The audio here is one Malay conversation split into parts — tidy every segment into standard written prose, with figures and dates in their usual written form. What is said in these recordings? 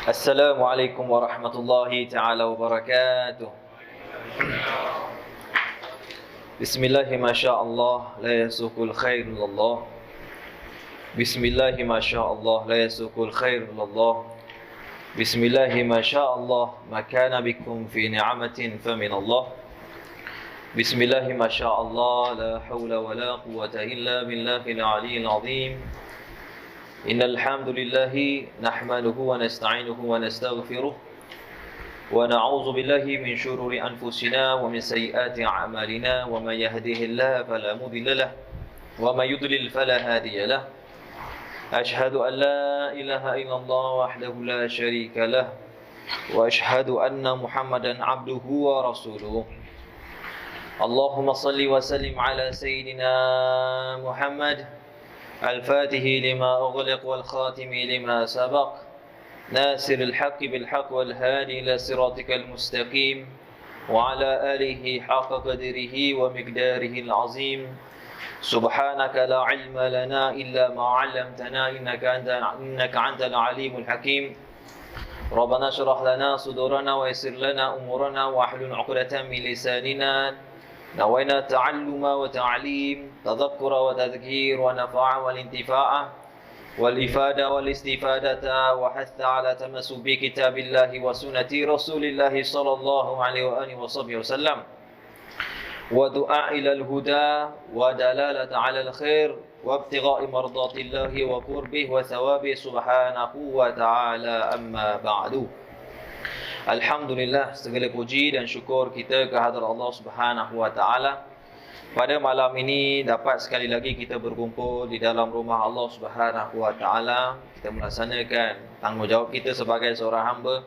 Assalamualaikum warahmatullahi ta'ala wabarakatuh. Bismillahi masyaallah la yasukul khair illallah. Bismillahi masyaallah la yasukul khair illallah. Bismillahi masyaallah ma kana bikum fi ni'amatin faminallah. Bismillahi masyaallah la hawla wa la quwwata illa billahil aliyyil azim. Innal hamdalillahi nahmaduhu wa nasta'inuhu wa nastaghfiruh wa na'udzu billahi min shururi anfusina wa min sayyiati a'malina wa may yahdihillahu fala mudilla lahu wa may yudlil fala hadiya lahu. Ashhadu an la ilaha illallah wahdahu la syarika lahu wa ashhadu anna Muhammadan 'abduhu wa rasuluh. Allahumma salli wa sallim ala sayyidina Muhammad الفاتح لما أغلق والخاتم لما سبق ناصر الحق بالحق والهادي إلى صراطك المستقيم وعلى آله حق قدره ومقداره العظيم. سبحانك لا علم لنا إلا ما علمتنا إنك أنت العليم الحكيم. ربنا اشرح لنا صدورنا ويسر لنا أمورنا واحلل عقدة من لساننا. نوينا تعلم وتعليم تذكر وتذكير ونفع والانتفاع والإفادة والاستفادة وحث على تمسك بكتاب الله وسنة رسول الله صلى الله عليه وآله وصحبه وسلم ودعاء إلى الهدى ودلالة على الخير وابتغاء مرضات الله وقربه وثوابه سبحانه وتعالى. أما بعد. Alhamdulillah, segala puji dan syukur kita kehadrat Allah Subhanahu wa taala. Pada malam ini dapat sekali lagi kita berkumpul di dalam rumah Allah Subhanahu wa taala. Kita melaksanakan tanggungjawab kita sebagai seorang hamba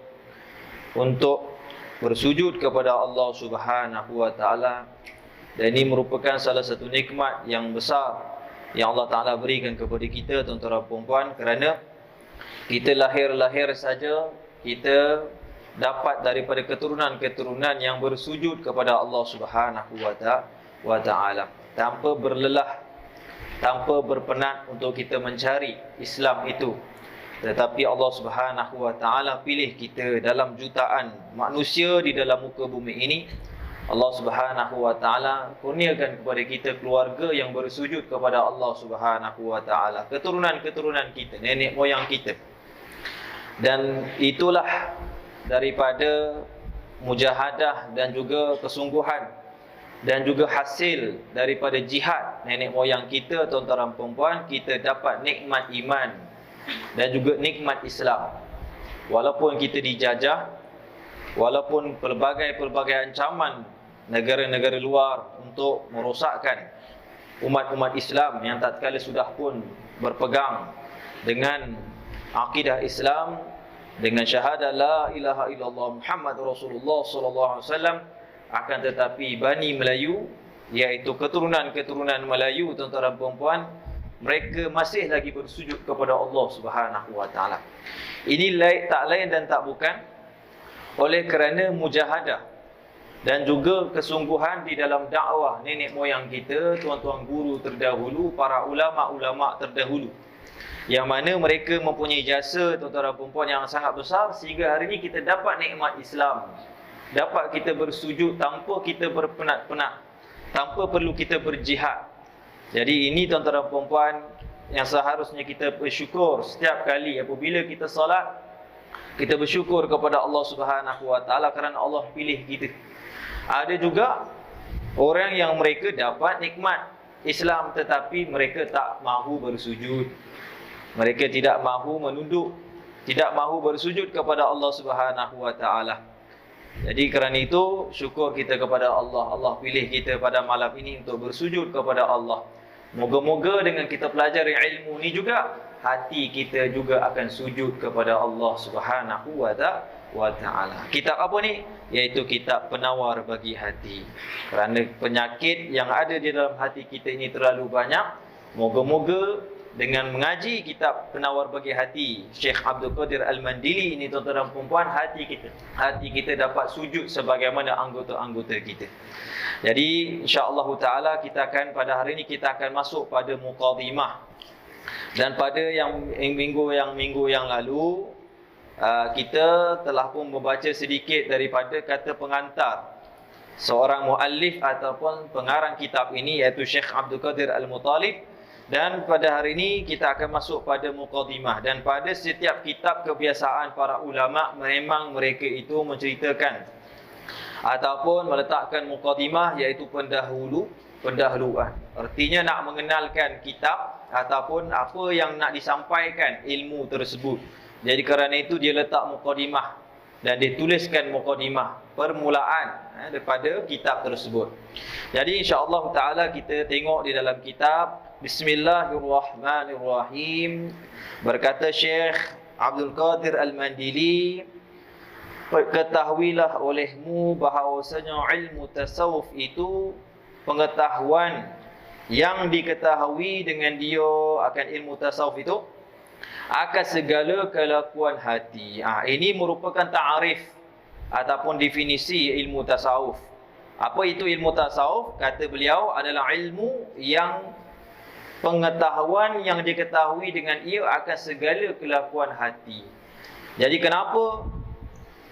untuk bersujud kepada Allah Subhanahu wa taala. Dan ini merupakan salah satu nikmat yang besar yang Allah taala berikan kepada kita tuan-tuan dan puan-puan, kerana kita lahir saja kita dapat daripada keturunan-keturunan yang bersujud kepada Allah Subhanahu wa taala tanpa berlelah, tanpa berpenat untuk kita mencari Islam itu. Tetapi Allah Subhanahu wa taala pilih kita dalam jutaan manusia di dalam muka bumi ini. Allah Subhanahu wa taala kurniakan kepada kita keluarga yang bersujud kepada Allah Subhanahu wa taala, keturunan-keturunan kita, nenek moyang kita. Dan itulah daripada mujahadah dan juga kesungguhan dan juga hasil daripada jihad nenek moyang kita, tuan-tuan dan puan-puan, kita dapat nikmat iman dan juga nikmat Islam. Walaupun kita dijajah, walaupun pelbagai ancaman negara-negara luar untuk merosakkan umat-umat Islam yang tatkala sudah pun berpegang dengan akidah Islam, dengan syahadat la ilaha illallah Muhammad Rasulullah sallallahu alaihi wasallam, akan tetapi Bani Melayu, iaitu keturunan-keturunan Melayu, tuan-tuan dan puan-puan, mereka masih lagi bersujud kepada Allah Subhanahu wa taala. Ini tak lain dan tak bukan oleh kerana mujahadah dan juga kesungguhan di dalam dakwah nenek moyang kita, tuan-tuan guru terdahulu, para ulama-ulama terdahulu, yang mana mereka mempunyai jasa, tuan-tuan dan puan-puan, yang sangat besar, sehingga hari ini kita dapat nikmat Islam, dapat kita bersujud tanpa kita berpenat-penat, tanpa perlu kita berjihad. Jadi ini, tuan-tuan dan puan-puan, yang seharusnya kita bersyukur setiap kali apabila kita salat. Kita bersyukur kepada Allah Subhanahu wa taala kerana Allah pilih kita. Ada juga orang yang mereka dapat nikmat Islam tetapi mereka tak mahu bersujud. Mereka tidak mahu menunduk, tidak mahu bersujud kepada Allah Subhanahu wa taala. Jadi kerana itu syukur kita kepada Allah. Allah pilih kita pada malam ini untuk bersujud kepada Allah. Moga-moga dengan kita pelajari ilmu ni juga, hati kita juga akan sujud kepada Allah Subhanahu wa taala. Kitab apa ni? Iaitu kitab penawar bagi hati. Kerana penyakit yang ada di dalam hati kita ini terlalu banyak. Moga-moga dengan mengaji kitab penawar bagi hati Syekh Abdul Qadir Al-Mandili ini, tuan-tuan dan puan-puan, hati kita dapat sujud sebagaimana anggota-anggota kita. Jadi insya-Allah taala kita akan pada hari ini kita akan masuk pada muqaddimah. Dan pada minggu yang lalu kita telah pun membaca sedikit daripada kata pengantar seorang muallif ataupun pengarang kitab ini, iaitu Syekh Abdul Qadir Al-Muttalib. Dan pada hari ini kita akan masuk pada mukadimah. Dan pada setiap kitab kebiasaan para ulama, memang mereka itu menceritakan ataupun meletakkan mukadimah, iaitu pendahuluan. Artinya nak mengenalkan kitab ataupun apa yang nak disampaikan ilmu tersebut. Jadi kerana itu dia letak mukadimah dan dituliskan mukadimah permulaan daripada kitab tersebut. Jadi insya-Allah taala kita tengok di dalam kitab. Bismillahirrahmanirrahim. Berkata Syekh Abdul Qadir Al-Mandili, ketahuilah olehmu bahawasanya ilmu tasawuf itu pengetahuan yang diketahui dengan dia akan ilmu tasawuf itu akan segala kelakuan hati. Ini merupakan ta'arif ataupun definisi ilmu tasawuf. Apa itu ilmu tasawuf? Kata beliau adalah ilmu yang pengetahuan yang diketahui dengan ia akan segala kelakuan hati. Jadi kenapa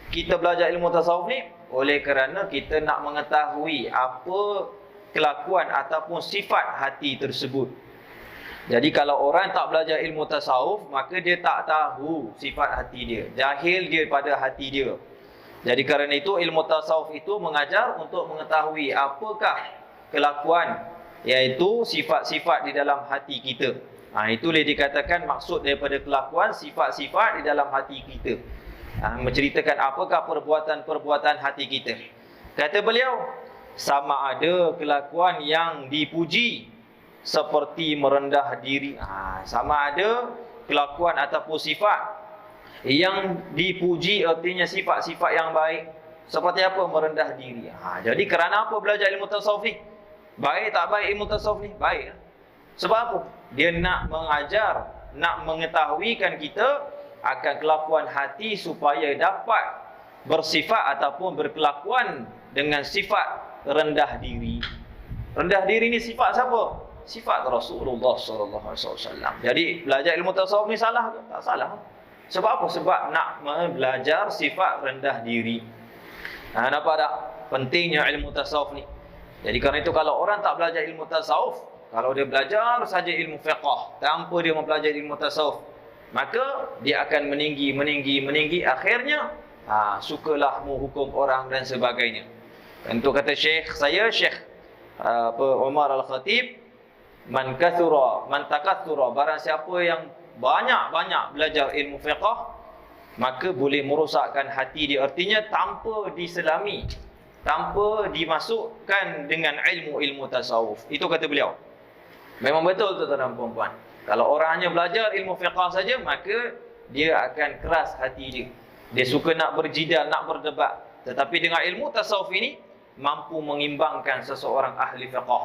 kita belajar ilmu tasawuf ni? Oleh kerana kita nak mengetahui apa kelakuan ataupun sifat hati tersebut. Jadi kalau orang tak belajar ilmu tasawuf, maka dia tak tahu sifat hati dia. Jahil dia pada hati dia. Jadi kerana itu ilmu tasawuf itu mengajar untuk mengetahui apakah kelakuan, iaitu sifat-sifat di dalam hati kita. Itulah dikatakan maksud daripada kelakuan, sifat-sifat di dalam hati kita. Menceritakan apakah perbuatan-perbuatan hati kita. Kata beliau, sama ada kelakuan yang dipuji seperti merendah diri. Sama ada kelakuan ataupun sifat yang dipuji, artinya sifat-sifat yang baik. Seperti apa? Merendah diri. Jadi kerana apa belajar ilmu tasawuf ni? Baik tak baik ilmu tasawuf ni? Baik. Sebab apa? Dia nak mengajar, nak mengetahuikan kita akan kelakuan hati supaya dapat bersifat ataupun berkelakuan dengan sifat rendah diri. Rendah diri ni sifat siapa? Sifat Rasulullah SAW. Jadi belajar ilmu tasawuf ni salah ke? Tak salah. Sebab apa? Sebab nak belajar sifat rendah diri. Nampak tak pentingnya ilmu tasawuf ni? Jadi kerana itu kalau orang tak belajar ilmu tasawuf, kalau dia belajar saja ilmu fiqh tanpa dia mempelajari ilmu tasawuf, maka dia akan meninggi, akhirnya sukalah menghukum orang dan sebagainya. Tentu kata Syekh Umar Al-Khatib, man takathura, barang siapa yang banyak belajar ilmu fiqh, maka boleh merosakkan hati dia. Artinya tanpa diselami, tanpa dimasukkan dengan ilmu tasawuf. Itu kata beliau. Memang betul tuan-tuan dan puan-puan. Kalau orang hanya belajar ilmu fiqh saja, maka dia akan keras hati dia. Dia suka nak berjidal, nak berdebat. Tetapi dengan ilmu tasawuf ini mampu mengimbangkan seseorang ahli fiqh.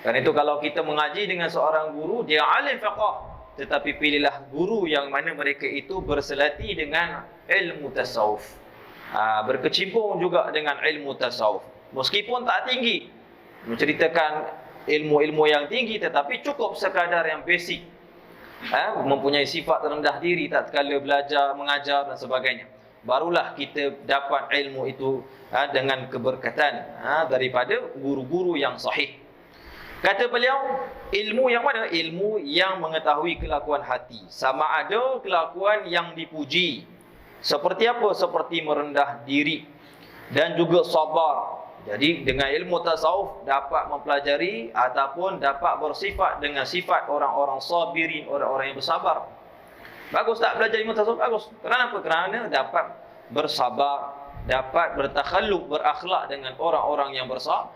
Karena itu kalau kita mengaji dengan seorang guru, dia alim fiqh, tetapi pilihlah guru yang mana mereka itu berselati dengan ilmu tasawuf, berkecimpung juga dengan ilmu tasawuf. Meskipun tak tinggi menceritakan ilmu-ilmu yang tinggi, tetapi cukup sekadar yang basic, mempunyai sifat rendah diri tatkala belajar, mengajar dan sebagainya. Barulah kita dapat ilmu itu dengan keberkatan daripada guru-guru yang sahih. Kata beliau, ilmu yang mana? Ilmu yang mengetahui kelakuan hati. Sama ada kelakuan yang dipuji. Seperti apa? Seperti merendah diri dan juga sabar. Jadi dengan ilmu tasawuf dapat mempelajari ataupun dapat bersifat dengan sifat orang-orang sabirin, orang-orang yang bersabar. Bagus tak belajar ilmu tasawuf? Bagus. Kenapa? Kerana dapat bersabar, dapat bertakhalluq, berakhlak dengan orang-orang yang bersabar.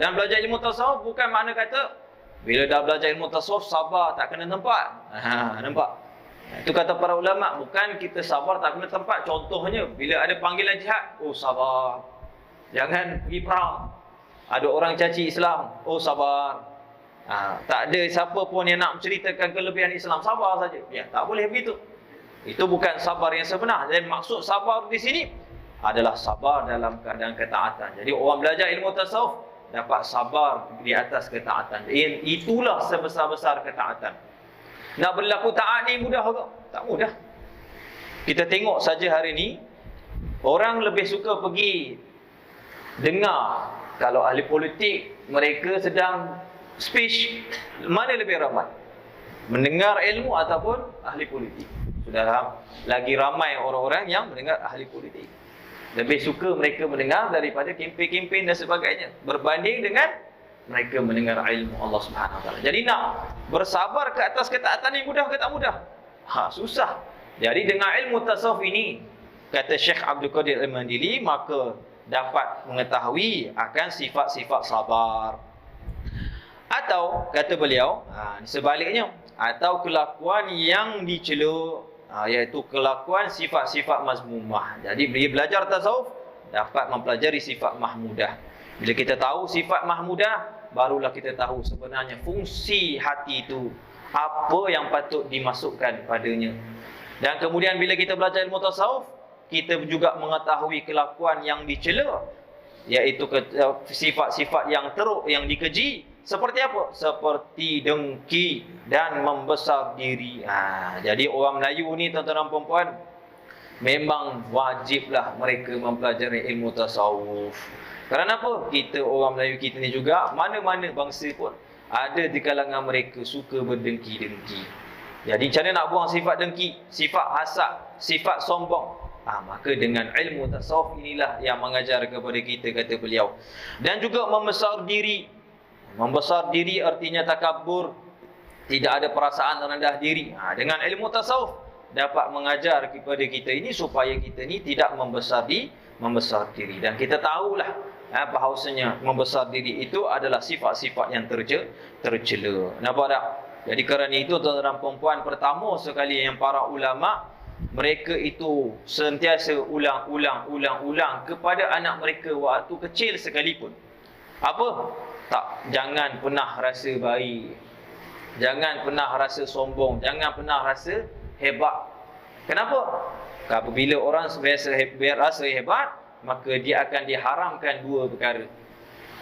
Dan belajar ilmu tasawuf bukan makna kata bila dah belajar ilmu tasawuf sabar tak kena tempat. Nampak? Itu kata para ulama, bukan kita sabar tak kena tempat. Contohnya bila ada panggilan jihad, sabar. Jangan pergi perang. Ada orang caci Islam, sabar. Tak ada siapa pun yang nak menceritakan kelebihan Islam, sabar saja. Ya, tak boleh begitu. Itu bukan sabar yang sebenar. Dan maksud sabar di sini adalah sabar dalam keadaan ketaatan. Jadi orang belajar ilmu tasawuf dapat sabar di atas ketaatan. Itulah sebesar-besar ketaatan. Nak berlaku taat ni mudah ke? Tak mudah. Kita tengok saja hari ni, orang lebih suka pergi dengar. Kalau ahli politik, mereka sedang speech, mana lebih ramai? Mendengar ilmu ataupun ahli politik? Sudah lagi ramai orang-orang yang mendengar ahli politik. Lebih suka mereka mendengar daripada kempen-kempen dan sebagainya, berbanding dengan mereka mendengar ilmu Allah Subhanahu Wa Taala. Jadi nak bersabar ke atas ketaatan ni mudah ke tak mudah? Susah. Jadi dengan ilmu tasawuf ini, kata Syekh Abdul Qadir Al-Mandili, maka dapat mengetahui akan sifat-sifat sabar. Atau kata beliau, sebaliknya, atau kelakuan yang dicela, iaitu kelakuan sifat-sifat mazmumah. Jadi bila belajar tasawuf, dapat mempelajari sifat mahmudah. Bila kita tahu sifat mahmudah, barulah kita tahu sebenarnya fungsi hati itu, apa yang patut dimasukkan padanya. Dan kemudian bila kita belajar ilmu tasawuf, kita juga mengetahui kelakuan yang dicela, iaitu sifat-sifat yang teruk, yang dikeji. Seperti apa? Seperti dengki dan membesar diri. Jadi orang Melayu ni, tuan-tuan dan puan-puan, memang wajiblah mereka mempelajari ilmu tasawuf. Kerana apa? Kita orang Melayu kita ni juga, mana-mana bangsa pun ada di kalangan mereka suka berdengki-dengki. Jadi macam mana nak buang sifat dengki, sifat hasad, sifat sombong? Maka dengan ilmu tasawuf inilah yang mengajar kepada kita, kata beliau. Dan juga membesar diri. Membesar diri artinya takabur, tidak ada perasaan rendah diri. Dengan ilmu tasawuf dapat mengajar kepada kita ini supaya kita ni tidak membesar diri. Dan kita tahulah bahawasanya membesar diri itu adalah sifat-sifat yang tercela. Nampak tak? Jadi kerana itu, tuan-tuan dan puan-puan, pertama sekali yang para ulama, mereka itu sentiasa ulang kepada anak mereka waktu kecil sekalipun. Apa? Jangan pernah rasa baik, jangan pernah rasa sombong, jangan pernah rasa hebat. Kenapa? Apabila orang biasa rasa hebat, maka dia akan diharamkan dua perkara.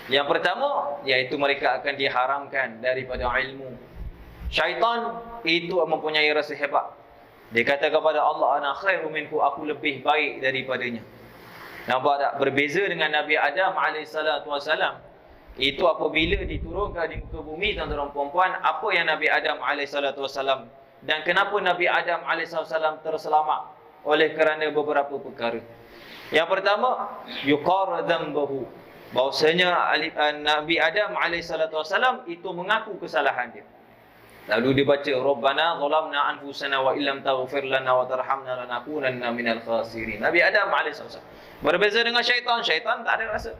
Yang pertama, iaitu mereka akan diharamkan daripada ilmu. Syaitan itu mempunyai rasa hebat. Dia kata kepada Allah, ana khairu minhu, aku lebih baik daripadanya. Nampak tak? Berbeza dengan Nabi Adam AS. Itu apabila diturunkan di muka bumi, tuan-tuan dan puan-puan, apa yang Nabi Adam AS, dan kenapa Nabi Adam AS terselamat? Oleh kerana beberapa perkara. Yang pertama, yuqar dhanbahu, bahwasanya Nabi Adam AS itu mengaku kesalahan dia. Lalu dia baca, Rabbana zalamna anfusana wa illam taghfir lana wa tarhamna lanakunanna minal khasirin. Nabi Adam AS. Berbeza dengan syaitan. Syaitan tak ada rasa.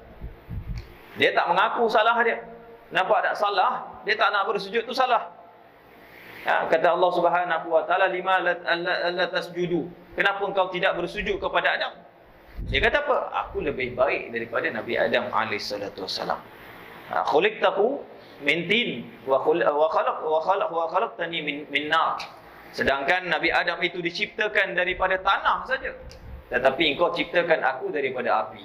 Dia tak mengaku salah dia. Nampak tak? Salah, dia tak nak bersujud tu salah. Kata Allah Subhanahu Wa Taala, lima la tasjudu. Kenapa engkau tidak bersujud kepada Adam? Dia kata apa? Aku lebih baik daripada Nabi Adam AS. Khuliqtahu min tin wa khalaqtani min nar. Sedangkan Nabi Adam itu diciptakan daripada tanah saja, tetapi engkau ciptakan aku daripada api.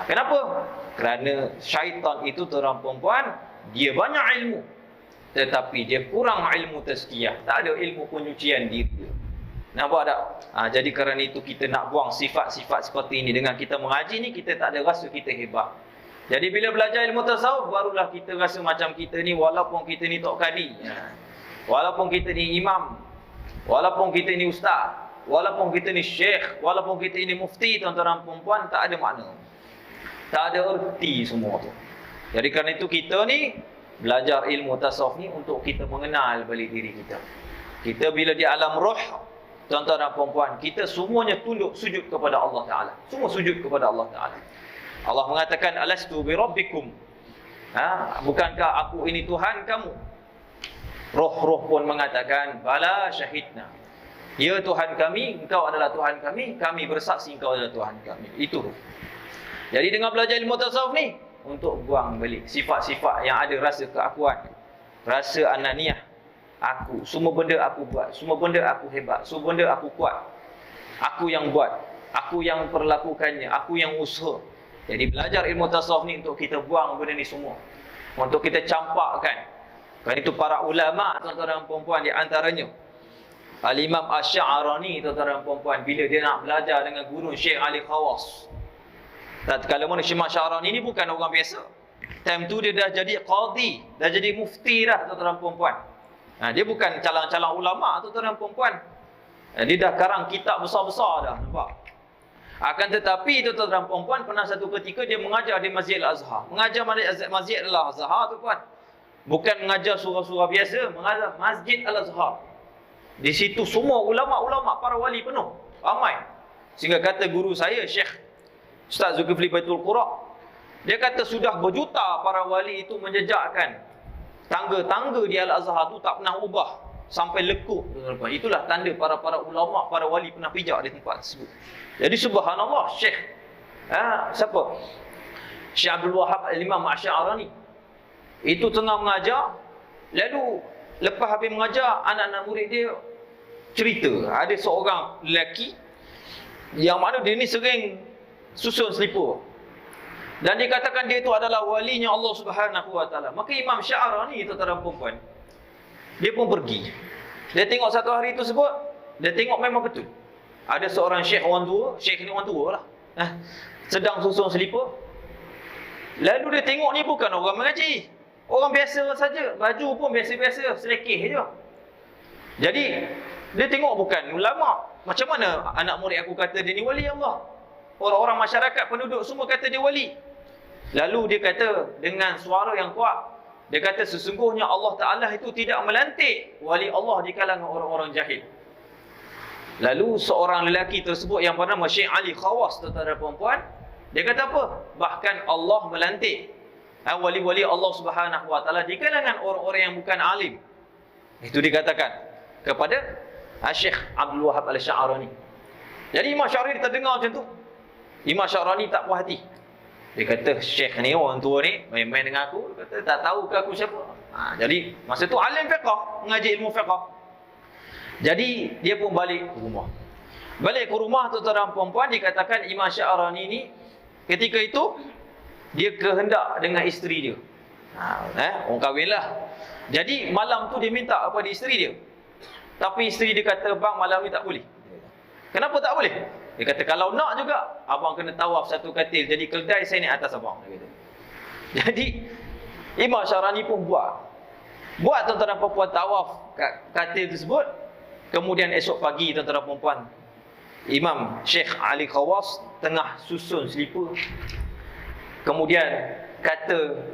Kenapa? Kerana syaitan itu, tuan-tuan perempuan, dia banyak ilmu, tetapi dia kurang ilmu tazkiyah. Tak ada ilmu penyucian diri. Nampak tak? Jadi kerana itu kita nak buang sifat-sifat seperti ini. Dengan kita mengaji ni, kita tak ada rasa kita hebat. Jadi bila belajar ilmu tasawuf, barulah kita rasa macam kita ni, walaupun kita ni tok kadi, walaupun kita ni imam, walaupun kita ni ustaz, walaupun kita ni syekh, walaupun kita ni mufti, tuan-tuan dan puan-puan, tak ada makna. Tak ada erti semua tu. Jadi kerana itu kita ni belajar ilmu tasawuf ni untuk kita mengenal balik diri kita. Kita bila di alam roh, tuan-tuan dan puan-puan, kita semuanya tunduk sujud kepada Allah Ta'ala. Semua sujud kepada Allah Ta'ala. Allah mengatakan, alastu bi rabbikum. Bukankah aku ini Tuhan kamu? Roh-roh pun mengatakan, bala syahidna. Ya Tuhan kami, engkau adalah Tuhan kami, kami bersaksi engkau adalah Tuhan kami. Itu roh. Jadi dengan belajar ilmu tasawuf ni, untuk buang balik sifat-sifat yang ada rasa keakuan, rasa ananiah, aku, semua benda aku buat, semua benda aku hebat, semua benda aku kuat, aku yang buat, aku yang perlakukannya, aku yang usaha. Jadi belajar ilmu tasawuf ni untuk kita buang benda ni semua, untuk kita campakkan. Kerana itu para ulama, tuan-tuan dan puan-puan, di antaranya Al-Imam Asy-Sya'rani, tuan-tuan dan puan-puan, bila dia nak belajar dengan guru Syekh Ali Khawass. Tatkala mana Syekh Asy-Sya'rani ni bukan orang biasa. Time tu dia dah jadi qadi, dah jadi mufti dah, tuan-tuan dan puan-puan. Dia bukan calang-calang ulama, tuan-tuan dan puan-puan. Dia dah karang kitab besar-besar dah, nampak? Akan tetapi tuan-tuan dan puan-puan, pernah satu ketika dia mengajar di Masjid Al-Azhar. Mengajar Masjid Al-Azhar, tuan-puan. Bukan mengajar surah-surah biasa, mengajar Masjid Al-Azhar. Di situ semua ulama-ulama, para wali penuh, ramai. Sehingga kata guru saya, Syekh Ustaz Zulkifli Baitul Qura, dia kata sudah berjuta para wali itu menjejakkan tangga-tangga di Al-Azhar tu tak pernah ubah sampai lekuk. Itulah tanda para ulama, para wali pernah pijak di tempat tersebut. Jadi subhanallah, Syekh siapa? Syekh Abdul Wahab Al-Imam Asy-Sya'rani itu tengah mengajar, lalu lepas habis mengajar, anak-anak murid dia cerita ada seorang lelaki yang mana dia ni sering susun selipur, dan dikatakan dia itu adalah walinya Allah Subhanahu wa taala. Maka Imam Sya'rani, tuan-tuan dan puan-puan, dia pun pergi. Dia tengok satu hari tersebut, dia tengok memang betul. Ada seorang syekh orang tua, syekh ni orang tua lah, sedang susun selipur. Lalu dia tengok ni bukan orang mengaji, orang biasa saja, baju pun biasa-biasa, selekeh je. Jadi dia tengok bukan ulama. Macam mana anak murid aku kata dia ni wali Allah? Orang-orang masyarakat, penduduk semua kata dia wali. Lalu dia kata dengan suara yang kuat, dia kata sesungguhnya Allah Ta'ala itu tidak melantik wali Allah di kalangan orang-orang jahil. Lalu seorang lelaki tersebut yang bernama Syekh Ali Khawass, tuan-tuan dan puan-puan, dia kata apa? Bahkan Allah melantik wali-wali Allah Subhanahu wa taala di kalangan orang-orang yang bukan alim. Itu dikatakan kepada Syekh Abdul Wahab Al-Sya'rani. Jadi Imam Sya'rani terdengar macam tu, Imam Sya'rani tak puas hati. Dia kata, Syekh ni, orang tua ni main-main dengan aku. Dia kata, tak tahu ke aku siapa. Jadi masa tu alim fiqh, mengaji ilmu fiqh. Jadi dia pun balik ke rumah. Balik ke rumah, tuan-tuan dan puan-puan, dikatakan Imam Sya'rani ni ketika itu dia kehendak dengan isteri dia. Orang kahwin lah. Jadi malam tu dia minta kepada isteri dia. Tapi isteri dia kata, bang, malam ni tak boleh. Kenapa tak boleh? Dia kata, kalau nak juga, abang kena tawaf satu katil. Jadi keldai saya naik atas abang. Dia kata. Jadi Imam Sya'rani pun buat tuan-tuan dan puan-puan tawaf katil tersebut. Kemudian esok pagi, tuan-tuan dan puan-puan, Imam Syekh Ali Khawass tengah susun selipur. Kemudian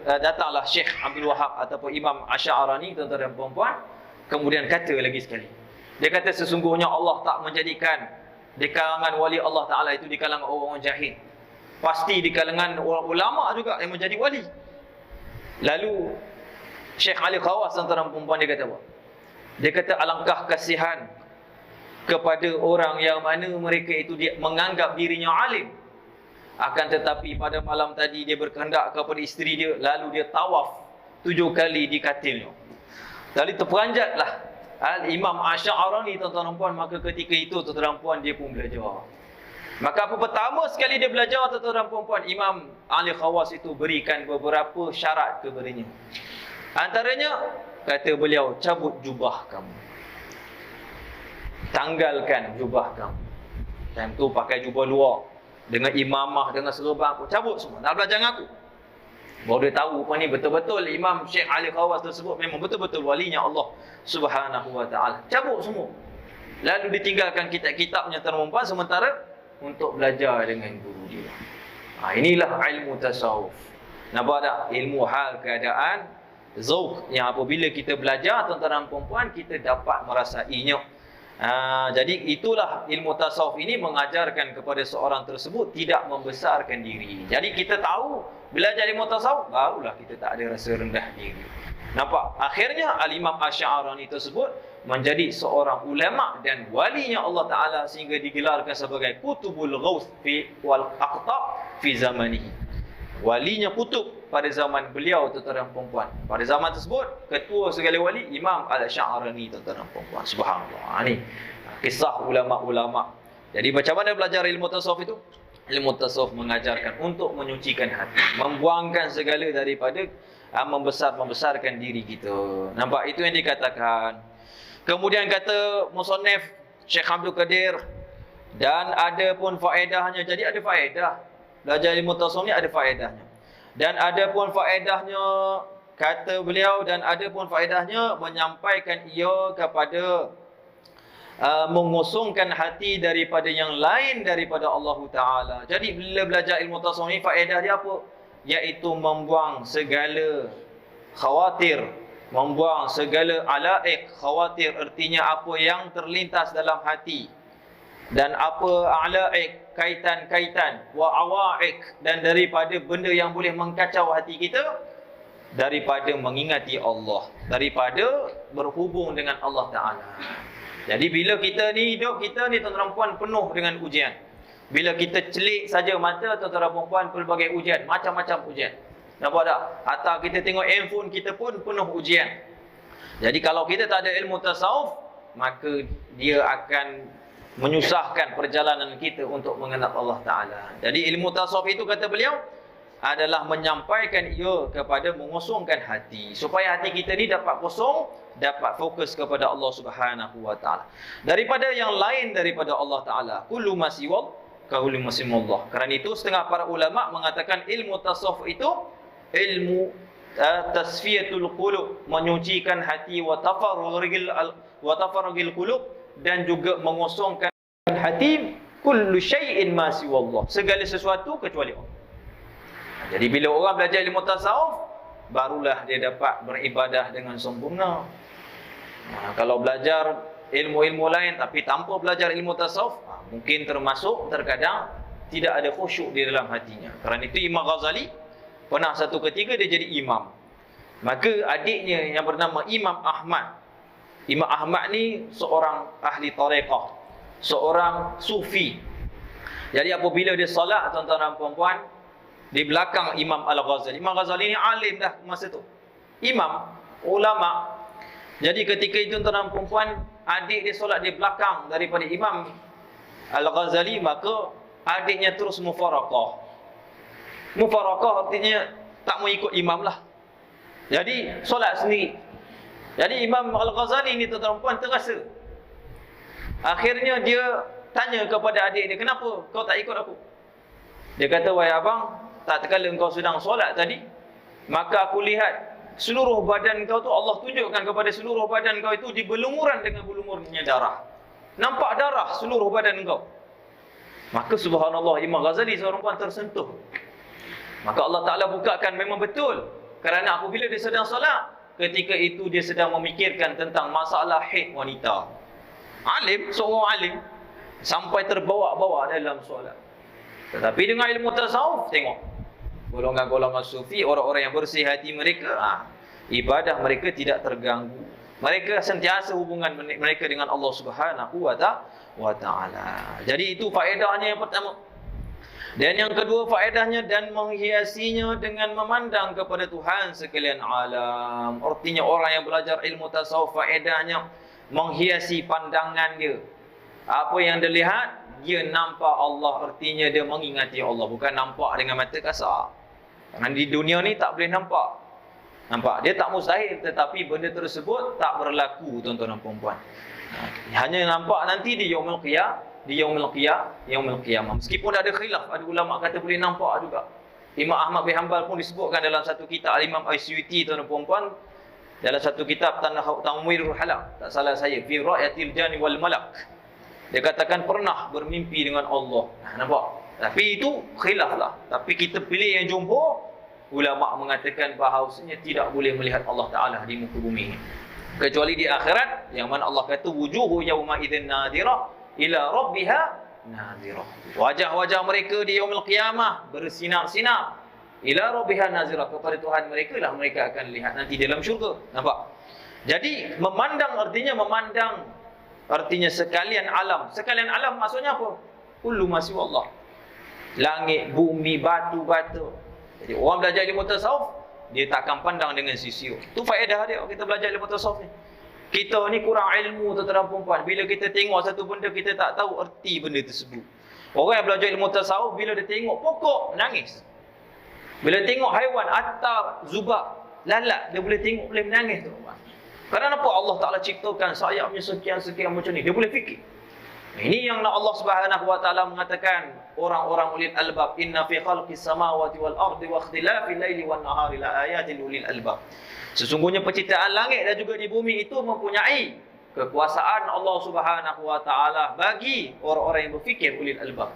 datanglah Syekh Abdul Wahab ataupun Imam Asy-Sya'rani, tuan-tuan dan puan-puan. Kemudian kata lagi sekali, dia kata sesungguhnya Allah tak menjadikan di kalangan wali Allah Ta'ala itu di kalangan orang-orang jahil. Pasti di kalangan orang ulama juga yang menjadi wali. Lalu Syekh Ali Khawass, tuan-tuan dan puan-puan, dia kata apa? Dia kata alangkah kasihan kepada orang yang mana mereka itu dia menganggap dirinya alim, akan tetapi pada malam tadi dia berkehendak kepada isteri dia, lalu dia tawaf 7 kali di katilnya. Lalu terperanjatlah Al-Imam Asy-Sya'rani, tuan-tuan dan puan. Maka ketika itu, tuan-tuan dan puan, dia pun belajar. Maka apa pertama sekali dia belajar, tuan-tuan dan puan, Imam Ali Khawass itu berikan beberapa syarat kepadanya. Antaranya, kata beliau, cabut jubah kamu, tanggalkan jubah kamu. Time tu pakai jubah luar dengan imamah, dengan serban, cabut semua, nak belajar dengan aku. Baru dia tahu apa ni betul-betul Imam Syekh Ali Khawass tersebut memang betul-betul walinya Allah Subhanahu wa taala. Cabut semua. Lalu ditinggalkan kitab-kitabnya termempan sementara untuk belajar dengan guru dia. Inilah ilmu tasawuf. Nampak tak? Ilmu hal keadaan, zauq, yang apabila kita belajar, tuan-tuan dan puan-puan, kita dapat merasainya. Jadi itulah ilmu tasawuf ini mengajarkan kepada seorang tersebut tidak membesarkan diri. Jadi kita tahu belajar ilmu tasawuf, barulah kita tak ada rasa rendah diri. Nampak? Akhirnya Al-Imam Asy-Sya'rani tersebut menjadi seorang ulama dan walinya Allah Ta'ala, sehingga digelarkan sebagai Kutubul Ghawth wal Aqtab fi zamanihi. Walinya kutub pada zaman beliau, tuan-tuan dan puan-puan. Pada zaman tersebut, ketua segala wali Imam Al-Sya'rani, tuan-tuan dan puan-puan. Subhanallah. Ini kisah ulama-ulama. Jadi macam mana belajar ilmu tasawuf itu? Ilmu tasawuf mengajarkan untuk menyucikan hati, membuangkan segala daripada membesarkan diri kita. Nampak? Itu yang dikatakan. Kemudian kata musannif Syekh Abdul Qadir, dan ada pun faedahnya. Jadi ada faedah. Belajar ilmu tasawuf ni ada faedahnya. Dan ada pun faedahnya, kata beliau, dan ada pun faedahnya menyampaikan ia kepada mengosongkan hati daripada yang lain daripada Allah Ta'ala. Jadi bila belajar ilmu tasawuf ni, faedah dia apa? Iaitu membuang segala khawatir, membuang segala alaik. Khawatir artinya apa yang terlintas dalam hati, dan apa alaik, kaitan-kaitan, wa awaik, dan daripada benda yang boleh mengkacau hati kita, daripada mengingati Allah, daripada berhubung dengan Allah Ta'ala. Jadi bila kita ni hidup, kita ni tuan-tuan puan penuh dengan ujian. Bila kita celik saja mata, tuan-tuan puan, pelbagai ujian, macam-macam ujian. Nampak tak? Hatta kita tengok handphone kita pun penuh ujian. Jadi kalau kita tak ada ilmu tasawuf, maka dia akan menyusahkan perjalanan kita untuk mengenal Allah Ta'ala. Jadi ilmu tasawuf itu, kata beliau, adalah menyampaikan ia kepada mengosongkan hati, supaya hati kita ni dapat kosong, dapat fokus kepada Allah Subhanahu wa Ta'ala, daripada yang lain daripada Allah Ta'ala. Kullu ma siwa kahullu ma siwallah. Kerana itu setengah para ulama mengatakan ilmu tasawuf itu ilmu tasfiyatul qulub, menyucikan hati, wa tafarrugil qulub, dan juga mengosongkan hati, kullu syai'in ma siwallah, segala sesuatu kecuali Allah. Jadi bila orang belajar ilmu tasawuf, barulah dia dapat beribadah dengan sempurna. Kalau belajar ilmu-ilmu lain tapi tanpa belajar ilmu tasawuf, mungkin termasuk terkadang tidak ada khusyuk di dalam hatinya. Kerana itu Imam Ghazali pernah satu ketika dia jadi imam. Maka adiknya yang bernama Imam Ahmad. Imam Ahmad ni seorang ahli tariqah, seorang sufi. Jadi apabila dia solat, tuan-tuan dan puan-puan, di belakang Imam Al-Ghazali. Imam Ghazali ni alim dah masa tu, imam, ulama. Jadi ketika itu, tuan-tuan dan puan-puan, adik dia solat di belakang daripada Imam Al-Ghazali, maka adiknya terus mufaraqah. Mufaraqah artinya tak mau ikut imam lah. Jadi solat sendiri. Jadi Imam Al-Ghazali ni, tuan-tuan dan puan, terasa. Akhirnya dia tanya kepada adik dia, kenapa kau tak ikut aku? Dia kata, wahai abang, tak kala engkau sedang solat tadi, maka aku lihat seluruh badan kau tu, Allah tunjukkan kepada seluruh badan kau itu dibelumuran dengan belumurnya darah. Nampak darah seluruh badan kau. Maka subhanallah, Imam Ghazali seorang puan tersentuh. Maka Allah Ta'ala bukakan, memang betul. Kerana apabila dia sedang solat, ketika itu dia sedang memikirkan tentang masalah haid wanita. Alim, seorang alim, sampai terbawa-bawa dalam solat. Tetapi dengan ilmu tasawuf, tengok golongan-golongan sufi, orang-orang yang bersih hati mereka, ibadah mereka tidak terganggu. Mereka sentiasa hubungan mereka dengan Allah Subhanahu wa Ta'ala. Jadi itu faedahnya yang pertama. Dan yang kedua faedahnya, dan menghiasinya dengan memandang kepada Tuhan sekalian alam. Artinya orang yang belajar ilmu tasawuf, faedahnya menghiasi pandangan dia. Apa yang dia lihat, dia nampak Allah, artinya dia mengingati Allah, bukan nampak dengan mata kasar. Karena di dunia ni tak boleh nampak. Nampak, dia tak mustahil, tetapi benda tersebut tak berlaku, tuan-tuan dan puan-puan. Hanya nampak nanti di yaumul qiyamah. Meskipun ada khilaf, ada ulama kata boleh nampak juga. Imam Ahmad bin Hanbal pun disebutkan dalam satu kitab Al-Imam Asyuti, tuan-tuan dan puan-puan, dalam satu kitab Tanwirul Halaq, tak salah saya, fi ra'yatil jani wal malak. Dia katakan pernah bermimpi dengan Allah. Nampak? Tapi itu khilaf lah. Tapi kita pilih yang jumhur. Ulama mengatakan bahawasanya tidak boleh melihat Allah Ta'ala di muka bumi, kecuali di akhirat, yang mana Allah kata wujuhu yawma idzin nadhirah ila rabbiha nadhirah. Wajah-wajah mereka di yaumul qiyamah bersinar-sinar, ila rabbiha nadhirah, kepada Tuhan mereka lah mereka akan lihat nanti dalam syurga. Nampak? Jadi memandang artinya sekalian alam. Sekalian alam maksudnya apa? Kullu ma siwa Allah. Langit, bumi, batu-batu. Jadi orang belajar ilmu tasawuf, dia tak akan pandang dengan sisi. Itu faedah dia kita belajar ilmu tasawuf ni. Kita ni kurang ilmu, tuan-tuan dan puan-puan. Bila kita tengok satu benda, kita tak tahu erti benda tersebut. Orang yang belajar ilmu tasawuf, bila dia tengok pokok, menangis. Bila tengok haiwan, atar, zubab, lalat, dia boleh tengok, boleh menangis, tuan-tuan. Kerana apa Allah Ta'ala ciptakan sayapnya sekian-sekian macam ni? Dia boleh fikir. Ini yang Allah Subhanahu wa taala mengatakan orang-orang ulil albab, inna fi khalqis samawati wal ardi wa ikhtilafil laili wan nahari la ayatin ulil albab. Sesungguhnya penciptaan langit dan juga di bumi itu mempunyai kekuasaan Allah Subhanahu wa taala bagi orang-orang yang berfikir ulil albab.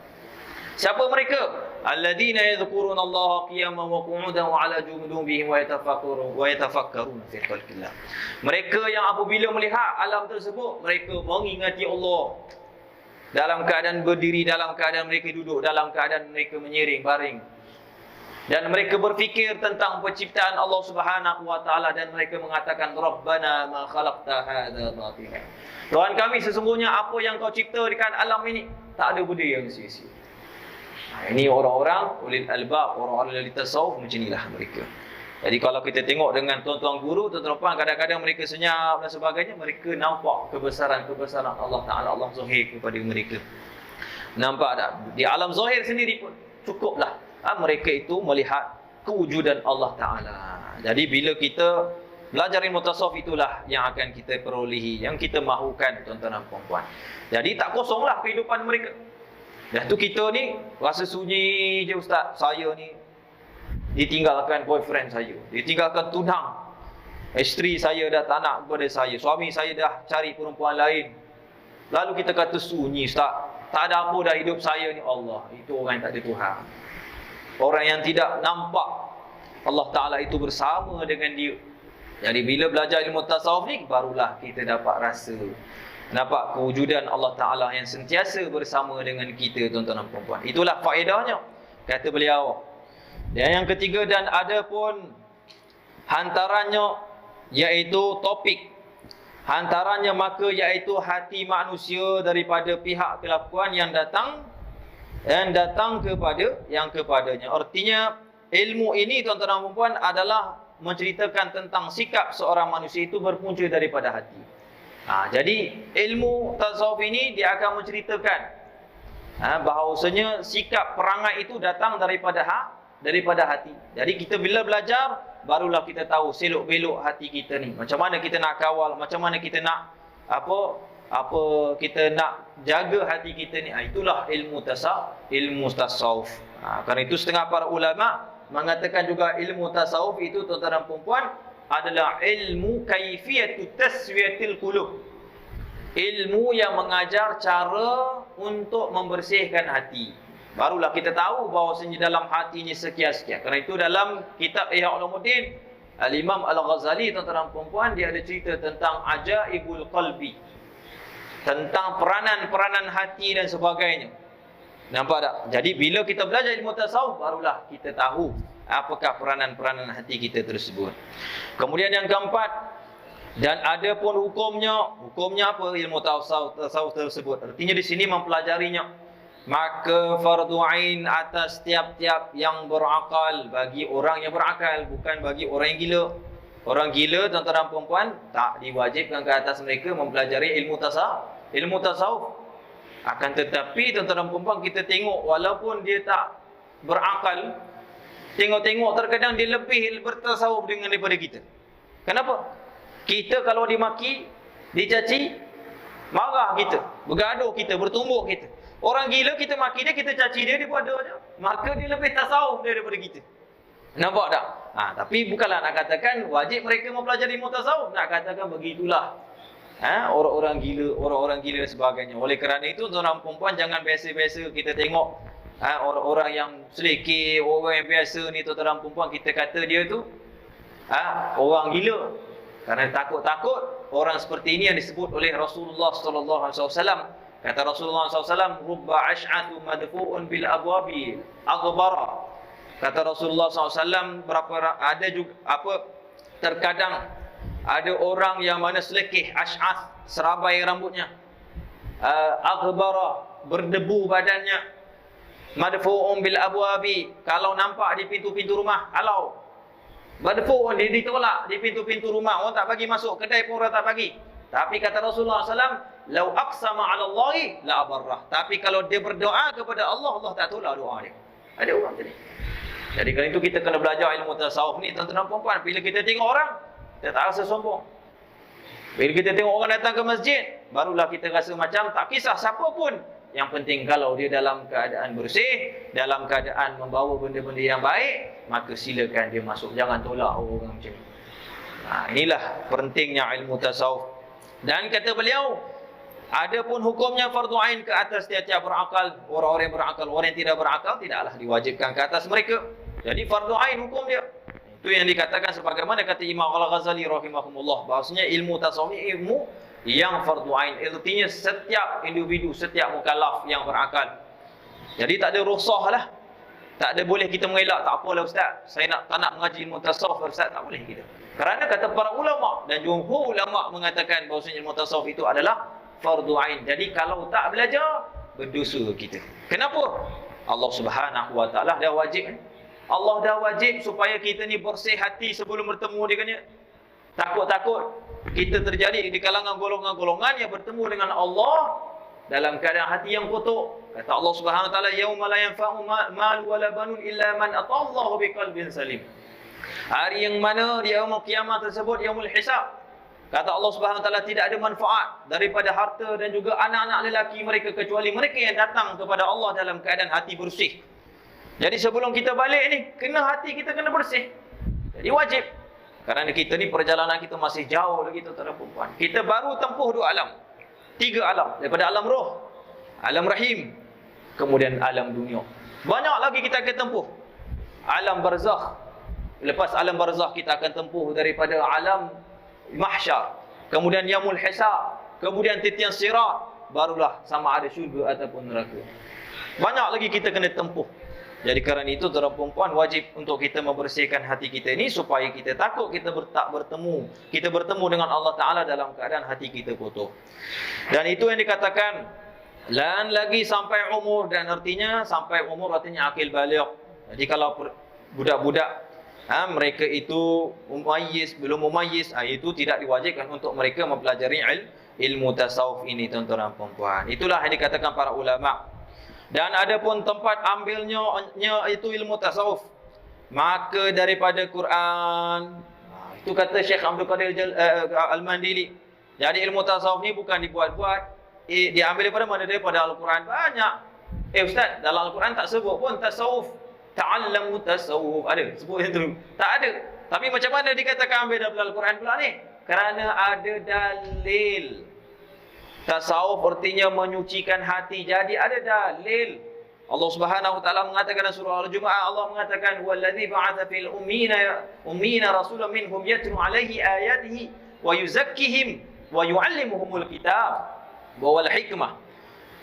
Siapa mereka? Alladzina yadhkuruna Allah qiyaman wa qu'udan wa 'ala junubihim wa yatafakkaruna fi khalqillah. Mereka yang apabila melihat alam tersebut, mereka mengingati Allah. Dalam keadaan berdiri, dalam keadaan mereka duduk, dalam keadaan mereka menyiring baring. Dan mereka berfikir tentang penciptaan Allah Subhanahu wa taala dan mereka mengatakan Rabbana ma khalaqta hadza batila. Tuhan kami, sesungguhnya apa yang kau cipta dekat alam ini tak ada benda yang sia-sia. Ini orang-orang ulil albab, orang-orang yang tasawuf macam inilah mereka. Jadi kalau kita tengok dengan tuan-tuan guru, tuan-tuan puan, kadang-kadang mereka senyap dan sebagainya, mereka nampak kebesaran-kebesaran Allah Ta'ala, Allah zahir kepada mereka. Nampak tak? Di alam zahir sendiri pun cukuplah mereka itu melihat kewujudan Allah Ta'ala. Jadi bila kita belajar ilmu tasawuf, itulah yang akan kita perolehi, yang kita mahukan, tuan-tuan dan puan-puan. Jadi tak kosonglah kehidupan mereka. Dah tu kita ni rasa sunyi je, ustaz. Saya ni ditinggalkan boyfriend saya, ditinggalkan tunang, isteri saya dah tak nak kepada saya, suami saya dah cari perempuan lain. Lalu kita kata sunyi, ustaz, tak ada apa dah hidup saya ni. Allah, itu orang yang tak ada Tuhan. Orang yang tidak nampak Allah Ta'ala itu bersama dengan dia. Jadi bila belajar ilmu tasawuf ni, barulah kita dapat rasa, nampak kewujudan Allah Ta'ala yang sentiasa bersama dengan kita, tuan-tuan dan perempuan. Itulah faedahnya, kata beliau. Dan yang ketiga, dan ada pun hantarannya, iaitu topik. Hantarannya maka iaitu hati manusia daripada pihak kelakuan yang datang kepada yang kepadanya. Artinya ilmu ini, tuan-tuan dan perempuan, adalah menceritakan tentang sikap seorang manusia itu berpunca daripada hati. Jadi ilmu tasawuf ini dia akan menceritakan bahawasanya sikap perangai itu datang daripada hati. Jadi kita bila belajar, barulah kita tahu selok belok hati kita ni. Macam mana kita nak kawal, macam mana kita nak kita nak jaga hati kita ni. Itulah ilmu tasawuf. Kerana itu setengah para ulama mengatakan juga ilmu tasawuf itu, tuan-tuan dan perempuan, adalah ilmu kaifiyatu taswiyatil qulub. Ilmu yang mengajar cara untuk membersihkan hati. Barulah kita tahu bahawasanya dalam hati ini sekian-sekian. Kerana itu dalam kitab Ihya Ulumuddin, Al-Imam Al-Ghazali, tuan-tuan dan perempuan, dia ada cerita tentang ajaibul qalbi, tentang peranan-peranan hati dan sebagainya. Nampak tak? Jadi bila kita belajar ilmu tasawuf, barulah kita tahu apakah peranan-peranan hati kita tersebut. Kemudian yang keempat, dan ada pun hukumnya. Hukumnya apa ilmu tasawuf tersebut? Artinya di sini mempelajarinya. Maka fardu ain atas tiap-tiap yang berakal, bagi orang yang berakal, bukan bagi orang yang gila. Orang gila, tuan-tuan dan perempuan, tak diwajibkan ke atas mereka mempelajari ilmu tasawuf. Akan tetapi, tuan-tuan dan perempuan, kita tengok walaupun dia tak berakal, tengok-tengok terkadang dia lebih bertasawuf daripada kita. Kenapa? Kita kalau dimaki, dicaci, marah kita, bergaduh kita, bertumbuk kita. Orang gila kita maki dia, kita caci dia, dia buat dia. Maka dia lebih tasawuf daripada kita. Nampak tak? Tapi bukanlah nak katakan wajib mereka mempelajari ilmu tasawuf. Nak katakan begitulah. Orang-orang gila dan sebagainya. Oleh kerana itu, tuan-tuan dan perempuan, jangan biasa-biasa kita tengok orang-orang yang selekeh, orang yang biasa ni, tuan-tuan dan perempuan, kita kata dia tu orang gila. Kerana takut-takut orang seperti ini yang disebut oleh Rasulullah sallallahu alaihi wasallam. Kata Rasulullah SAW, rubba ash'atu madfu'un bil abwabi aghbara. Kata Rasulullah SAW, terkadang ada orang yang mana selekeh, ash'ath, serabai rambutnya, aghbara, berdebu badannya, madfu'un bil abwabi, kalau nampak di pintu-pintu rumah, halau. Madfu'un, dia ditolak di pintu-pintu rumah, orang tak bagi masuk, kedai pun orang tak bagi. Tapi kata Rasulullah SAW, lau aqsama 'ala Allahi la abarrah. Tapi kalau dia berdoa kepada Allah, Allah tak tolak doa dia. Ada orang tadi. Jadi kerana itu kita kena belajar ilmu tasawuf ni, tuan-tuan dan puan-puan. Bila kita tengok orang, kita tak rasa sombong. Bila kita tengok orang datang ke masjid, barulah kita rasa macam tak kisah siapa pun. Yang penting kalau dia dalam keadaan bersih, dalam keadaan membawa benda-benda yang baik, maka silakan dia masuk. Jangan tolak orang macam ni. Inilah pentingnya ilmu tasawuf. Dan kata beliau, ada pun hukumnya fardu ain ke atas tiap-tiap berakal. Orang-orang yang berakal, orang yang tidak berakal tidaklah diwajibkan ke atas mereka. Jadi fardu ain hukum dia. Itu yang dikatakan sebagaimana kata Imam Al-Ghazali rahimahumullah, bahawasanya ilmu tasawuf ni ilmu yang fardu ain. Artinya setiap individu, setiap mukallaf yang berakal. Jadi tak ada rukhsah lah. Tak ada boleh kita mengelak, tak apalah ustaz, saya tak nak mengaji ilmu tasawuf ustaz, tak boleh kita. Kerana kata para ulama dan jumhur ulama mengatakan bahawasanya ilmu tasawuf itu adalah fardu ain. Jadi kalau tak belajar, berdosa kita. Kenapa? Allah Subhanahu wa taala dah wajib. Allah dah wajib supaya kita ni bersih hati sebelum bertemu dengannya. Takut-takut kita terjadi di kalangan golongan-golongan yang bertemu dengan Allah dalam keadaan hati yang kotor. Kata Allah Subhanahu wa taala, yauma la yanfa'u mal wala banun illa man atallaha biqalbin salim. Hari yang mana di yaumul kiamat tersebut, yaumul hisab. Kata Allah Subhanahu wa taala, tidak ada manfaat daripada harta dan juga anak-anak lelaki mereka kecuali mereka yang datang kepada Allah dalam keadaan hati bersih. Jadi sebelum kita balik ni, hati kita kena bersih. Jadi wajib. Kerana kita ni perjalanan kita masih jauh lagi tuan-tuan dan puan. Kita baru tempuh 2 alam. 3 alam. Daripada alam roh, alam rahim, kemudian alam dunia. Banyak lagi kita akan tempuh. Alam barzakh. Lepas alam barzakh kita akan tempuh daripada alam mahsyar. Kemudian yaumul hisab. Kemudian titian sirat. Barulah sama ada syurga ataupun neraka. Banyak lagi kita kena tempuh. Jadi kerana itu tuan-tuan perempuan wajib untuk kita membersihkan hati kita ini supaya kita takut kita bertemu. Kita bertemu dengan Allah Ta'ala dalam keadaan hati kita kotor. Dan itu yang dikatakan lan lagi sampai umur, dan artinya sampai umur artinya akil baligh. Jadi kalau budak-budak mereka itu belum mumayyiz, itu tidak diwajibkan untuk mereka mempelajari ilmu tasawuf ini tuan-tuan dan perempuan. Itulah yang dikatakan para ulama. Dan ada pun tempat ambilnya itu ilmu tasawuf, maka daripada Quran. Itu kata Syekh Abdul Qadir Al-Mandili. Jadi ilmu tasawuf ni bukan dibuat-buat, diambil daripada mana? Daripada Al-Quran. Banyak. Ustaz, dalam Al-Quran tak sebut pun tasawuf. Ta'allamu tasawuf. Ada sebut yang tu? Tak ada. Tapi macam mana dikatakan ambil daripada Al-Quran pula ni? Kerana ada dalil. Tasawuf artinya menyucikan hati. Jadi ada dalil. Allah Subhanahu wa taala mengatakan dalam surah Al-Jumu'ah, Allah mengatakan wallazi ba'atha fil ummina rasulan minhum yatlu 'alaihi ayatihi wa yuzakkihim wa yu'allimuhumul kitab wal hikmah.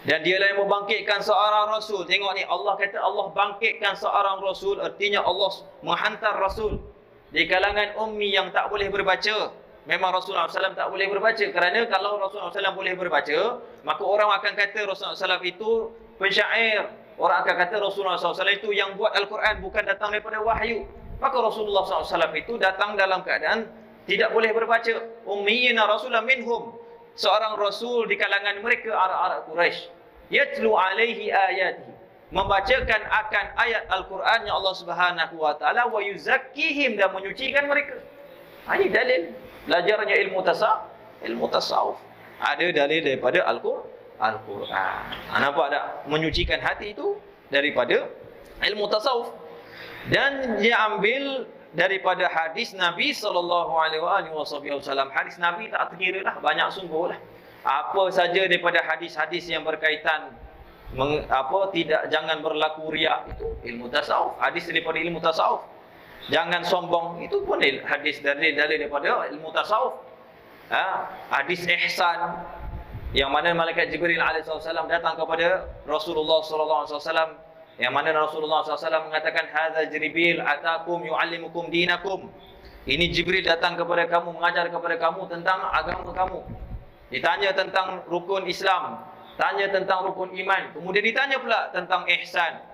Dan dialah yang membangkitkan seorang rasul. Tengok ni, Allah kata Allah bangkitkan seorang rasul, artinya Allah menghantar rasul di kalangan ummi yang tak boleh berbaca. Memang Rasulullah SAW tak boleh berbaca. Kerana kalau Rasulullah SAW boleh berbaca, maka orang akan kata Rasulullah SAW itu pensyair. Orang akan kata Rasulullah SAW itu yang buat Al-Quran, bukan datang daripada wahyu. Maka Rasulullah SAW itu datang dalam keadaan tidak boleh berbaca. Ummiyina rasulan minhum. Seorang rasul di kalangan mereka Arab-Arab Quraisy. Yatlu alaihi ayatihi. Membacakan akan ayat Al-Quran yang Allah Subhanahu wa taala wa yuzakkihim, dan menyucikan mereka. Ini dalil. Belajarnya ilmu tasawuf. Ada dalil daripada Al-Quran. Nampak tak? Menyucikan hati itu daripada ilmu tasawuf. Dan dia ambil daripada hadis Nabi SAW. Hadis Nabi tak terkira lah, banyak sungguh lah. Apa saja daripada hadis-hadis yang berkaitan jangan berlaku riak, itu ilmu tasawuf. Hadis daripada ilmu tasawuf. Jangan sombong, itu pun hadis dalil daripada ilmu tasawuf. Hadis ihsan, yang mana malaikat Jibril alaihissalam datang kepada Rasulullah sallallahu alaihi wasallam, yang mana Rasulullah SAW mengatakan hadza Jibril atakum yuallimukum dinakum. Ini Jibril datang kepada kamu, mengajar kepada kamu tentang agama kamu. Ditanya tentang rukun Islam, tanya tentang rukun iman, kemudian ditanya pula tentang ihsan.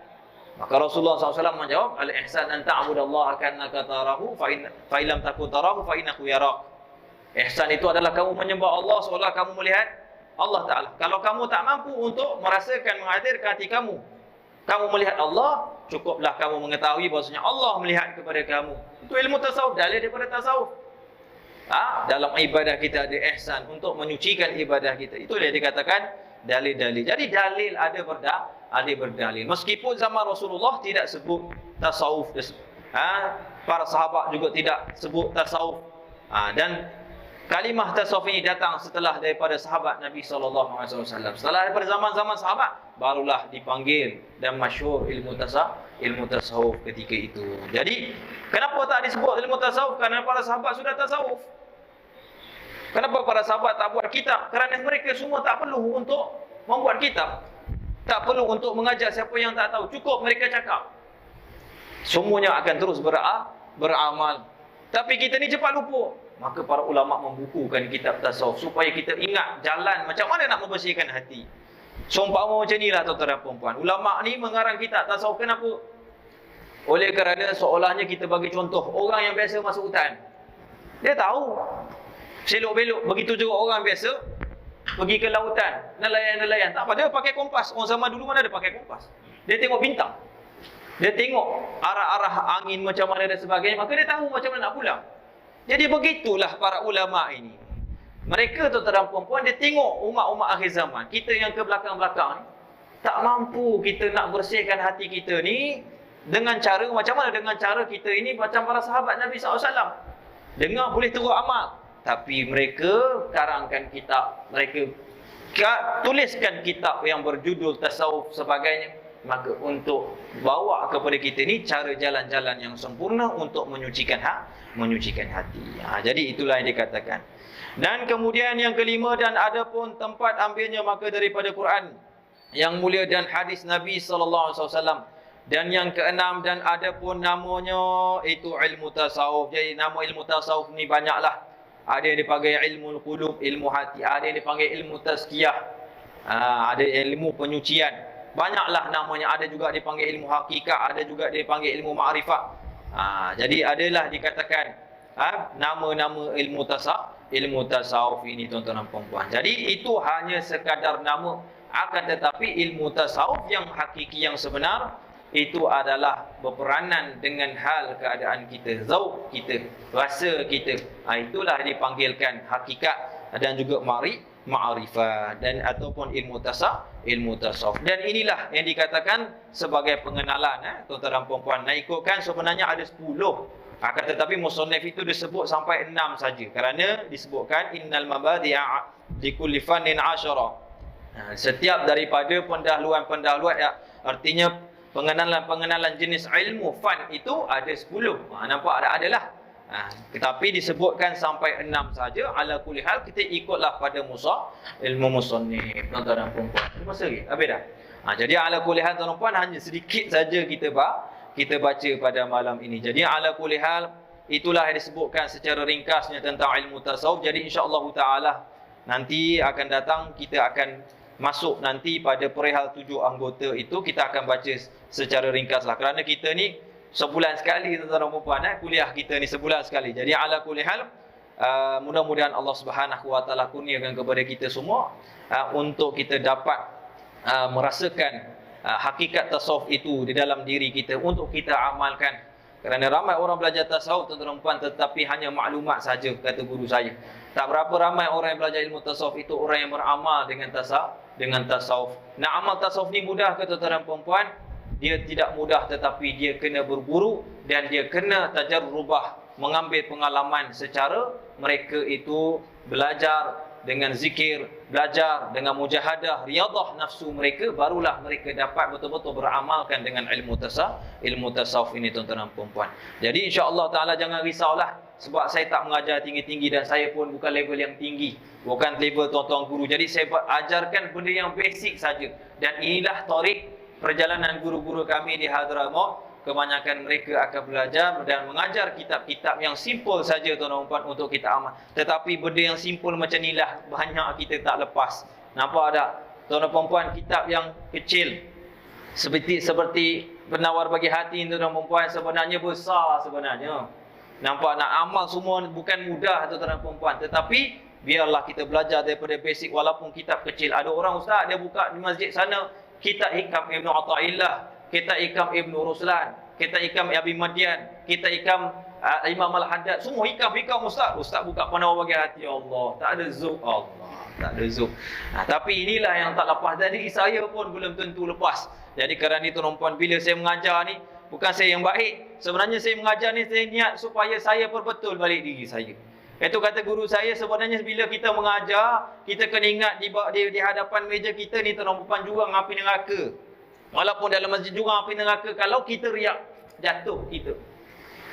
Maka Rasulullah SAW menjawab, al-ihsan an ta'budallaha ka'annaka tarahu fa in lam takun tarahu fa innahu yarak. Ihsan itu adalah kamu menyembah Allah seolah kamu melihat Allah Ta'ala. Kalau kamu tak mampu untuk merasakan, menghadirkan hati kamu melihat Allah, cukuplah kamu mengetahui bahwasanya Allah melihat kepada kamu. Itu ilmu tasawuf, dalil daripada tasawuf. dalam ibadah kita ada ihsan, untuk menyucikan ibadah kita. Itu dia dikatakan dalil-dalil. Jadi dalil ada berdalil. Meskipun zaman Rasulullah tidak sebut tasawuf, para sahabat juga tidak sebut tasawuf. Dan kalimah tasawuf ini datang setelah daripada sahabat Nabi SAW. Setelah daripada zaman-zaman sahabat, barulah dipanggil dan masyhur ilmu tasawuf ketika itu. Jadi, kenapa tak disebut ilmu tasawuf? Kerana para sahabat sudah tasawuf. Kenapa para sahabat tak buat kitab? Kerana mereka semua tak perlu untuk membuat kitab. Tak perlu untuk mengajar siapa yang tak tahu. Cukup mereka cakap. Semuanya akan terus beramal. Tapi kita ni cepat lupa. Maka para ulama membukukan kitab tasawuf supaya kita ingat jalan macam mana nak membersihkan hati. Seumpama macam inilah tuan-tuan dan puan-puan. Ulama ni mengarang kitab tasawuf. Kenapa? Oleh kerana seolahnya kita bagi contoh orang yang biasa masuk hutan. Dia tahu selok belok. Begitu juga orang biasa pergi ke lautan, nelayan. Tak apa, dia pakai kompas. Orang zaman dulu mana ada pakai kompas. Dia tengok bintang, dia tengok arah-arah angin macam mana dan sebagainya, maka dia tahu macam mana nak pulang. Jadi begitulah para ulama ini. Mereka tuan-tuan dan puan-puan, dia tengok umat-umat akhir zaman. Kita yang ke belakang-belakang ni, tak mampu kita nak bersihkan hati kita ni dengan cara macam mana? Dengan cara kita ini macam para sahabat Nabi SAW. Dengar boleh terus amal. Tapi mereka karangkan kitab, mereka tuliskan kitab yang berjudul tasawuf sebagainya. Maka untuk bawa kepada kita ni cara jalan-jalan yang sempurna untuk menyucikan hati. Jadi itulah yang dikatakan. Dan kemudian yang kelima, dan ada pun tempat ambilnya maka daripada Quran yang mulia dan hadis Nabi SAW. Dan yang keenam, dan ada pun namanya itu ilmu tasawuf. Jadi nama ilmu tasawuf ni banyaklah. Ada yang dipanggil ilmu qulub, ilmu hati. Ada yang dipanggil ilmu tazkiyah. Ada ilmu penyucian. Banyaklah namanya. Ada juga dipanggil ilmu hakikat. Ada juga dipanggil ilmu ma'rifat. Jadi adalah dikatakan nama-nama ilmu tasawuf ini tuan-tuan dan puan-puan. Jadi itu hanya sekadar nama. Akan tetapi ilmu tasawuf yang hakiki, yang sebenar, itu adalah berperanan dengan hal keadaan kita, zauq kita, rasa kita. Itulah dipanggilkan hakikat dan juga ma'rifah dan ataupun ilmu tasawuf. Dan inilah yang dikatakan sebagai pengenalan tuan-tuan dan puan-puan. Nak ikutkan sebenarnya ada 10. Akan tetapi musannif itu disebut sampai 6 saja. Kerana disebutkan innal mabadi'a likulli fannin 10. Setiap daripada pendahuluan artinya pengenalan jenis ilmu fan itu ada 10. Nampak adalah. Tetapi disebutkan sampai 6 saja. Ala kulli hal kita ikutlah pada ilmu musannif tuan-tuan dan puan-puan. Masa lagi habis dah. Jadi ala kulli hal tuan-tuan dan puan, hanya sedikit saja kita baca pada malam ini. Jadi ala kulli hal itulah yang disebutkan secara ringkasnya tentang ilmu tasawuf. Jadi insya-Allah taala nanti akan datang, kita akan masuk nanti pada perihal 7 anggota itu, kita akan baca secara ringkaslah. Kerana kita ni sebulan sekali tuan-tuan dan puan-puan, kuliah kita ni sebulan sekali. Jadi ala kulli hal, mudah-mudahan Allah Subhanahu wa taala kurniakan kepada kita semua untuk kita dapat merasakan hakikat tasawuf itu di dalam diri kita untuk kita amalkan. Kerana ramai orang belajar tasawuf tuan-tuan dan puan, tetapi hanya maklumat saja, kata guru saya. Tak berapa ramai orang yang belajar ilmu tasawuf itu orang yang beramal dengan tasawuf. Nak amal tasawuf ni mudah ke tuan-tuan dan puan-puan? Dia tidak mudah, tetapi dia kena berburu dan dia kena tajarrubah, mengambil pengalaman secara mereka itu belajar dengan zikir, belajar dengan mujahadah, riadah nafsu mereka, barulah mereka dapat betul-betul beramalkan dengan ilmu tasawuf ini tuan-tuan dan puan-puan. Jadi insya-Allah taala jangan risaulah, sebab saya tak mengajar tinggi-tinggi dan saya pun bukan level yang tinggi, bukan level tuan-tuan guru. Jadi saya ajarkan benda yang basic saja. Dan inilah tarik perjalanan guru-guru kami di Hadramaut. Kebanyakan mereka akan belajar dan mengajar kitab-kitab yang simple saja tuan-tuan dan puan untuk kita amal. Tetapi benda yang simple macam inilah banyak kita tak lepas. Nampak tak tuan-tuan dan puan, kitab yang kecil seperti penawar bagi hati tuan-tuan dan puan, sebenarnya besar sebenarnya. Nampak, nak amal semua bukan mudah tuan-tuan dan puan. Tetapi biarlah kita belajar daripada basic walaupun kitab kecil. Ada orang ustaz dia buka di masjid sana kitab Hikam Ibnu Athaillah, kitab Hikam Ibnu Ruslan, kitab Hikam Abi Madian, kitab Hikam Imam Al-Haddad, semua hikam ustaz. Ustaz buka pandangan bagi hati Allah. Tak ada zuk Allah. Tak ada zuk. Tapi inilah yang tak lepas. Jadi saya pun belum tentu lepas. Jadi kerana itu tuan-tuan, bila saya mengajar ni, bukan saya yang baik. Sebenarnya saya mengajar ni, saya niat supaya saya perbetul balik diri saya. Itu kata guru saya, sebenarnya bila kita mengajar, kita kena ingat di hadapan meja kita ni tuan-tuan jurang api neraka. Walaupun dalam masjid jurang api neraka, kalau kita riak, jatuh kita.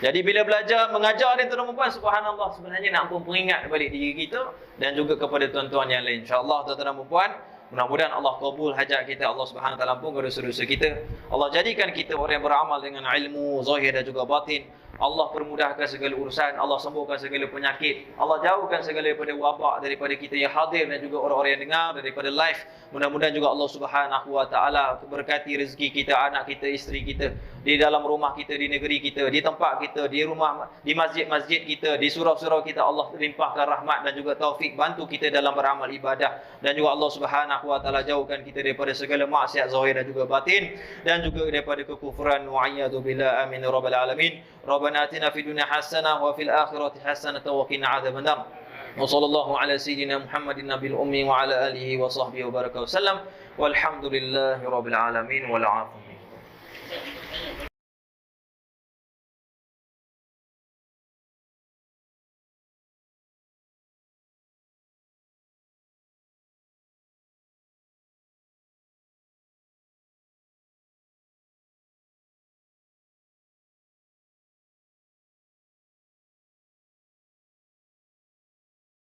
Jadi bila belajar mengajar ni tuan-tuan, subhanallah, sebenarnya nak pun peringat balik diri kita dan juga kepada tuan-tuan yang lain. InsyaAllah tuan-tuan dan puan, mudah-mudahan Allah kabul hajat kita, Allah Subhanahu Wa Taala ampun dosa-dosa kita. Allah jadikan kita orang yang beramal dengan ilmu zahir dan juga batin. Allah permudahkan segala urusan, Allah sembuhkan segala penyakit, Allah jauhkan segala daripada wabak daripada kita yang hadir dan juga orang-orang yang dengar daripada live. Mudah-mudahan juga Allah Subhanahu Wa Taala berkati rezeki kita, anak kita, isteri kita, di dalam rumah kita, di negeri kita, di tempat kita, di rumah, di masjid-masjid kita, di surau-surau kita. Allah limpahkan rahmat dan juga taufik, bantu kita dalam beramal ibadah, dan juga Allah Subhanahu Wa Taala jauhkan kita daripada segala maksiat zahir dan juga batin, dan juga daripada kekufuran. Wa'iyadu billah, amin ya rabbal alamin. Rabbana atina fid dunya hasanah wa fil akhirati hasanah wa qina adzabannar. Wa sallallahu ala sayyidina Muhammadin nabiyil ummi wa ala alihi wa sahbihi wa baraka wa sallam. Walhamdulillahi rabbil alamin wal 'alamin.